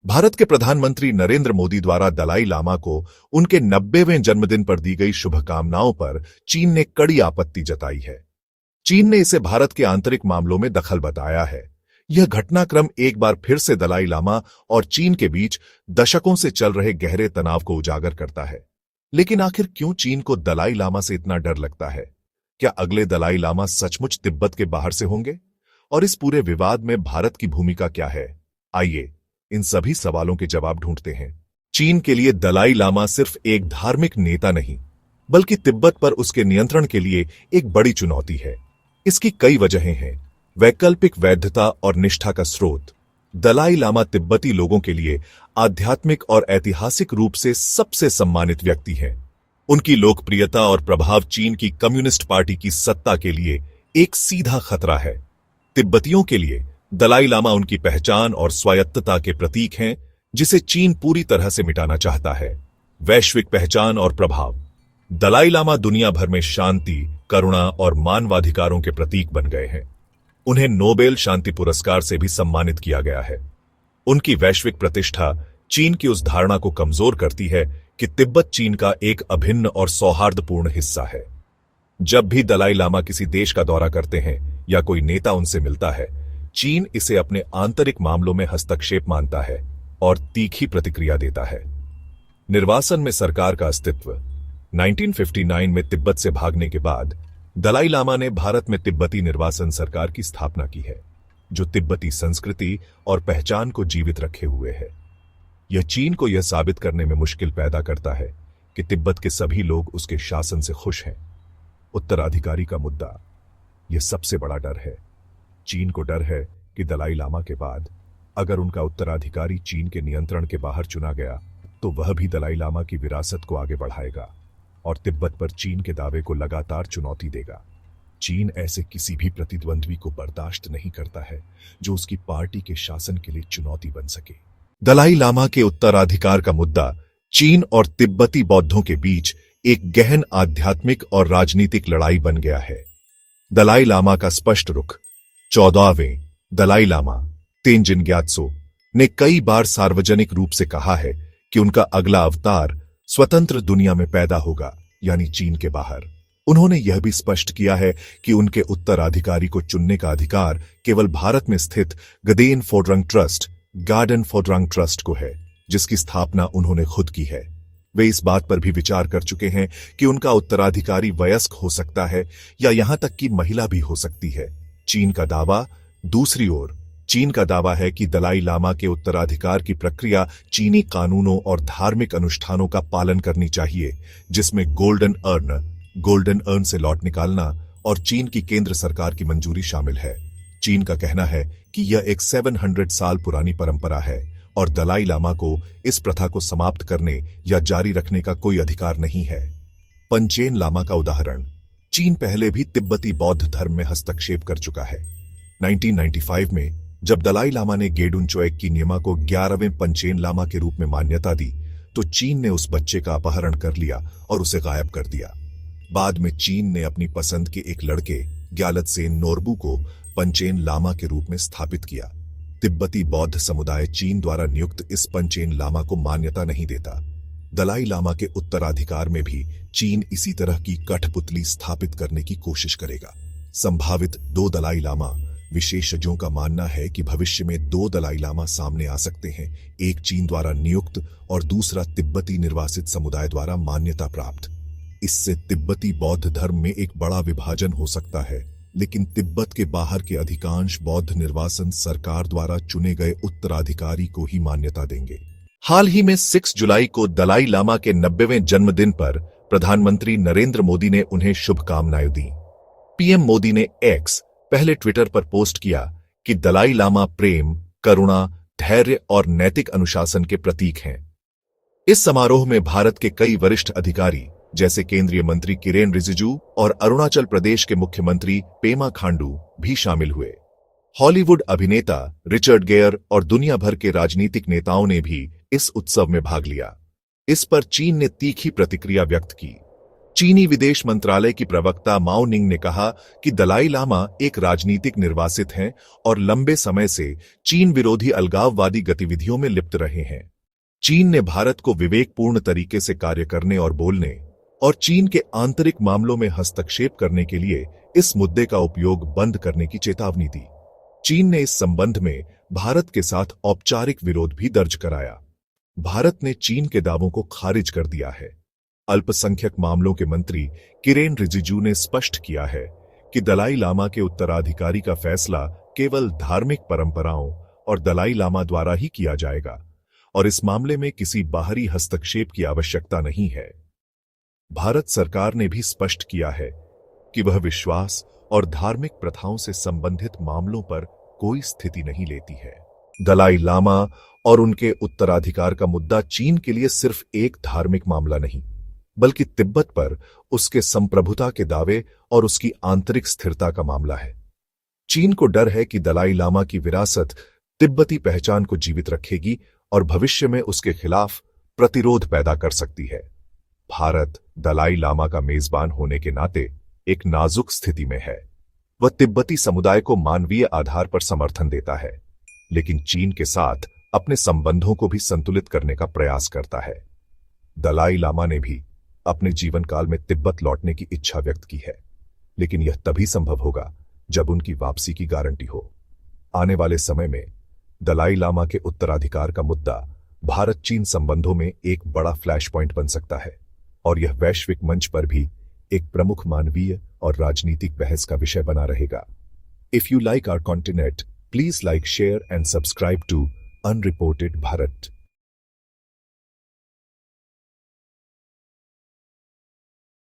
भारत के प्रधानमंत्री नरेंद्र मोदी द्वारा दलाई लामा को उनके 90वें जन्मदिन पर दी गई शुभकामनाओं पर चीन ने कड़ी आपत्ति जताई है। चीन ने इसे भारत के आंतरिक मामलों में दखल बताया है। यह घटनाक्रम एक बार फिर से दलाई लामा और चीन के बीच दशकों से चल रहे गहरे तनाव को उजागर करता है। लेकिन आखिर क्यों चीन को दलाई लामा से इतना डर लगता है? क्या अगले दलाई लामा सचमुच तिब्बत के बाहर से होंगे? और इस पूरे विवाद में भारत की भूमिका क्या है? आइए इन सभी सवालों के जवाब ढूंढते हैं। चीन के लिए दलाई लामा सिर्फ एक धार्मिक नेता नहीं, बल्कि तिब्बत पर उसके नियंत्रण के लिए एक बड़ी चुनौती है। इसकी कई वजहें हैं। वैकल्पिक वैधता और निष्ठा का स्रोत। दलाई लामा तिब्बती लोगों के लिए आध्यात्मिक और ऐतिहासिक रूप से सबसे सम्मानित व्यक्ति हैं। उनकी लोकप्रियता और प्रभाव चीन की कम्युनिस्ट पार्टी की सत्ता के लिए एक सीधा खतरा है। तिब्बतियों के लिए दलाई लामा उनकी पहचान और स्वायत्तता के प्रतीक हैं, जिसे चीन पूरी तरह से मिटाना चाहता है। वैश्विक पहचान और प्रभाव। दलाई लामा दुनिया भर में शांति, करुणा और मानवाधिकारों के प्रतीक बन गए हैं। उन्हें नोबेल शांति पुरस्कार से भी सम्मानित किया गया है। उनकी वैश्विक प्रतिष्ठा चीन की उस धारणा को कमजोर करती है कि तिब्बत चीन का एक अभिन्न और सौहार्दपूर्ण हिस्सा है। जब भी दलाई लामा किसी देश का दौरा करते हैं या कोई नेता उनसे मिलता है, चीन इसे अपने आंतरिक मामलों में हस्तक्षेप मानता है और तीखी प्रतिक्रिया देता है। निर्वासन में सरकार का अस्तित्व। 1959 में तिब्बत से भागने के बाद दलाई लामा ने भारत में तिब्बती निर्वासन सरकार की स्थापना की है, जो तिब्बती संस्कृति और पहचान को जीवित रखे हुए है। यह चीन को यह साबित करने में मुश्किल पैदा करता है कि तिब्बत के सभी लोग उसके शासन से खुश हैं। उत्तराधिकारी का मुद्दा। यह सबसे बड़ा डर है। चीन को डर है कि दलाई लामा के बाद अगर उनका उत्तराधिकारी चीन के नियंत्रण के बाहर चुना गया, तो वह भी दलाई लामा की विरासत को आगे बढ़ाएगा और तिब्बत पर चीन के दावे को लगातार चुनौती देगा। चीन ऐसे किसी भी प्रतिद्वंद्वी को बर्दाश्त नहीं करता है जो उसकी पार्टी के शासन के लिए चुनौती बन सके। दलाई लामा के उत्तराधिकार का मुद्दा चीन और तिब्बती बौद्धों के बीच एक गहन आध्यात्मिक और राजनीतिक लड़ाई बन गया है। दलाई लामा का स्पष्ट रुख। 14वें दलाई लामा तेंजिन ग्यात्सो ने कई बार सार्वजनिक रूप से कहा है कि उनका अगला अवतार स्वतंत्र दुनिया में पैदा होगा, यानी चीन के बाहर। उन्होंने यह भी स्पष्ट किया है कि उनके उत्तराधिकारी को चुनने का अधिकार केवल भारत में स्थित गदेन फोड्रंग ट्रस्ट, गार्डन फोड्रंग ट्रस्ट को है, जिसकी स्थापना उन्होंने खुद की है। वे इस बात पर भी विचार कर चुके हैं कि उनका उत्तराधिकारी वयस्क हो सकता है या यहां तक कि महिला भी हो सकती है। चीन का दावा। दूसरी ओर चीन का दावा है कि दलाई लामा के उत्तराधिकार की प्रक्रिया चीनी कानूनों और धार्मिक अनुष्ठानों का पालन करनी चाहिए, जिसमें गोल्डन अर्न से लौट निकालना और चीन की केंद्र सरकार की मंजूरी शामिल है। चीन का कहना है कि यह एक 700 साल पुरानी परंपरा है और दलाई लामा को इस प्रथा को समाप्त करने या जारी रखने का कोई अधिकार नहीं है। पंचेन लामा का उदाहरण। चीन पहले भी तिब्बती बौद्ध धर्म में हस्तक्षेप कर चुका है। 1995 में जब दलाई लामा ने गेडुन चोएक की नियमा को 11वें पंचेन लामा के रूप में मान्यता दी, तो चीन ने उस बच्चे का अपहरण कर लिया और उसे गायब कर दिया। बाद में चीन ने अपनी पसंद के एक लड़के ग्यालत्सेन नोरबू को पंचेन लामा के रूप में स्थापित किया। तिब्बती बौद्ध समुदाय चीन द्वारा नियुक्त इस पंचेन लामा को मान्यता नहीं देता। दलाई लामा के उत्तराधिकार में भी चीन इसी तरह की कठपुतली स्थापित करने की कोशिश करेगा। संभावित 2 दलाई लामा। विशेषज्ञों का मानना है कि भविष्य में 2 दलाई लामा सामने आ सकते हैं, एक चीन द्वारा नियुक्त और दूसरा तिब्बती निर्वासित समुदाय द्वारा मान्यता प्राप्त। इससे तिब्बती बौद्ध धर्म में एक बड़ा विभाजन हो सकता है, लेकिन तिब्बत के बाहर के अधिकांश बौद्ध निर्वासन सरकार द्वारा चुने गए उत्तराधिकारी को ही मान्यता देंगे। हाल ही में 6 जुलाई को दलाई लामा के 90वें जन्मदिन पर प्रधानमंत्री नरेंद्र मोदी ने उन्हें शुभकामनाएं दी। पीएम मोदी ने एक्स पहले ट्विटर पर पोस्ट किया कि दलाई लामा प्रेम, करुणा, धैर्य और नैतिक अनुशासन के प्रतीक हैं। इस समारोह में भारत के कई वरिष्ठ अधिकारी जैसे केंद्रीय मंत्री किरेन रिजिजू और अरुणाचल प्रदेश के मुख्यमंत्री पेमा खांडू भी शामिल हुए। हॉलीवुड अभिनेता रिचर्ड गेयर और दुनिया भर के राजनीतिक नेताओं ने भी इस उत्सव में भाग लिया। इस पर चीन ने तीखी प्रतिक्रिया व्यक्त की। चीनी विदेश मंत्रालय की प्रवक्ता माओ निंग ने कहा कि दलाई लामा एक राजनीतिक निर्वासित हैं और लंबे समय से चीन विरोधी अलगाववादी गतिविधियों में लिप्त रहे हैं। चीन ने भारत को विवेकपूर्ण तरीके से कार्य करने और बोलने और चीन के आंतरिक मामलों में हस्तक्षेप करने के लिए इस मुद्दे का उपयोग बंद करने की चेतावनी दी। चीन ने इस संबंध में भारत के साथ औपचारिक विरोध भी दर्ज कराया। भारत ने चीन के दावों को खारिज कर दिया है। अल्पसंख्यक मामलों के मंत्री किरेन रिजिजू ने स्पष्ट किया है कि दलाई लामा के उत्तराधिकारी का फैसला केवल धार्मिक परंपराओं और दलाई लामा द्वारा ही किया जाएगा और इस मामले में किसी बाहरी हस्तक्षेप की आवश्यकता नहीं है। भारत सरकार ने भी स्पष्ट किया है कि वह विश्वास और धार्मिक प्रथाओं से संबंधित मामलों पर कोई स्थिति नहीं लेती है। दलाई लामा और उनके उत्तराधिकार का मुद्दा चीन के लिए सिर्फ एक धार्मिक मामला नहीं, बल्कि तिब्बत पर उसके संप्रभुता के दावे और उसकी आंतरिक स्थिरता का मामला है। चीन को डर है कि दलाई लामा की विरासत तिब्बती पहचान को जीवित रखेगी और भविष्य में उसके खिलाफ प्रतिरोध पैदा कर सकती है। भारत दलाई लामा का मेजबान होने के नाते एक नाजुक स्थिति में है। वह तिब्बती समुदाय को मानवीय आधार पर समर्थन देता है, लेकिन चीन के साथ अपने संबंधों को भी संतुलित करने का प्रयास करता है। दलाई लामा ने भी अपने जीवन काल में तिब्बत लौटने की इच्छा व्यक्त की है, लेकिन यह तभी संभव होगा जब उनकी वापसी की गारंटी हो। आने वाले समय में दलाई लामा के उत्तराधिकार का मुद्दा भारत चीन संबंधों में एक बड़ा फ्लैश पॉइंट बन सकता है और यह वैश्विक मंच पर भी एक प्रमुख मानवीय और राजनीतिक बहस का विषय बना रहेगा। If you like our content, please like, share and subscribe to unreported Bharat.